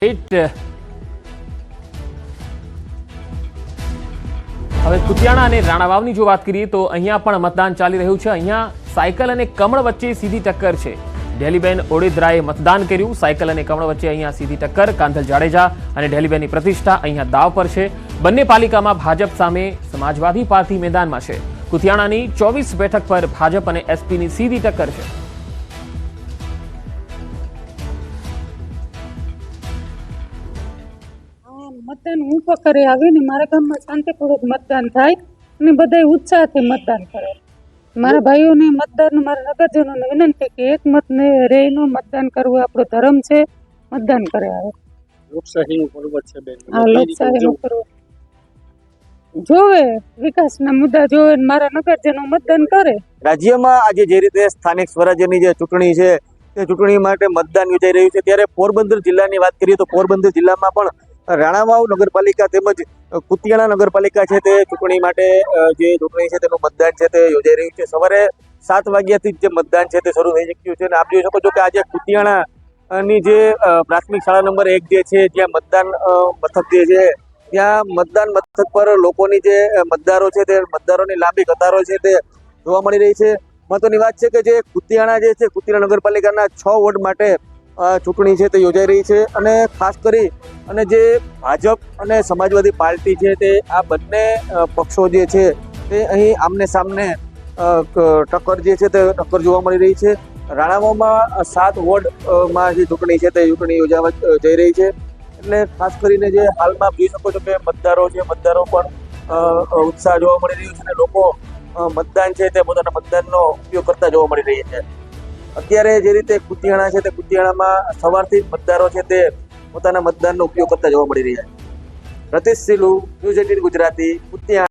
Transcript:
હવે કુતિયાણા અને રાણાવાવની જો વાત કરીએ તો અહીંયા પણ મતદાન ચાલી રહ્યું છે। અહીંયા સાયકલ અને કમળ વચ્ચે સીધી ટક્કર છે। ઢેલીબેન ઓડેદરાએ મતદાન કર્યું। સાયકલ અને કમળ વચ્ચે અહીંયા સીધી ટક્કર। કાંધલ જાડેજા અને ઢેલીબેનની પ્રતિષ્ઠા અહીંયા દાવ પર છે। બંને પાલિકામાં ભાજપ સામે સમાજવાદી પાર્ટી મેદાનમાં છે। કુતિયાણાની 24 બેઠક પર ભાજપ અને એસપીની સીધી ટક્કર છે। मतदान हूँ करे आवे ने मारा गाम में शांतिपूर्वक मतदान थाय ने बधाई उत्साह थी मतदान करे। मारा भाईओ ने मतदान मारा नगरजनों ने विनंती कि एक मत ने रहीनो मतदान करवो आपणो धर्म छे। मतदान करे आवे लोकशाहीनुं पर्व छे बेन। आ लोकशाहीनुं पर्व जोवे विकासना मुद्दा जोवे मारा नगरजनों मतदान करे। રાજ્યમાં આજે જે રીતે સ્થાનિક સ્વરાજ્યની જે ચૂંટણી છે તે ચૂંટણી માટે મતદાન યોજાઈ રહ્યું છે, ત્યારે પોરબંદર જિલ્લાની વાત કરીએ તો પોરબંદર જિલ્લામાં પણ રાણાવાવ નગરપાલિકા તેમજ કુતિયાણા નગરપાલિકા છે તે ચૂંટણી માટે જે ચૂંટણી છે તેનું મતદાન છે તે યોજાઈ રહ્યું છે। સવારે 7 વાગ્યાથી જે મતદાન છે તે શરૂ થઈ ચૂક્યું છે અને આપ જોઈ શકો છો કે આજે કુતિયાણાની જે પ્રાથમિક શાળા નંબર 1 જે છે જ્યાં મતદાન મથક જે છે ત્યાં મતદાન મથક પર લોકોની જે મતદારો છે તે મતદારોની લાંબી કતારો છે તે જોવા મળી રહી છે। મહત્વની વાત છે કે જે કુતિયાણા જે છે કુતિયાણા નગરપાલિકાના 6 વોર્ડ માટે ચૂંટણી છે તે યોજાઈ રહી છે અને ખાસ કરી અને જે ભાજપ અને સમાજવાદી પાર્ટી છે તે આ બંને પક્ષો જે છે તે અહીં આમને સામને ટક્કર જે છે તે ટક્કર જોવા મળી રહી છે। રાણાવાવમાં 7 વોર્ડમાં જે ચૂંટણી છે તે ચૂંટણી યોજાવા જઈ રહી છે, એટલે ખાસ કરીને જે હાલમાં જોઈ શકો છો કે મતદારો પણ ઉત્સાહ જોવા મળી રહ્યો છે અને લોકો મતદાન છે તે પોતાના મતદાનનો ઉપયોગ કરતા જોવા મળી રહી છે। અત્યારે જે રીતે કુતિયાણા છે તે કુતિયાણામાં સવારથી મતદારો છે તે પોતાના મતદાનનો ઉપયોગ કરતા જોવા મળી રહ્યા છે। રતીશ સિલુ, ન્યૂઝ 18 ગુજરાતી, કુતિયાણા।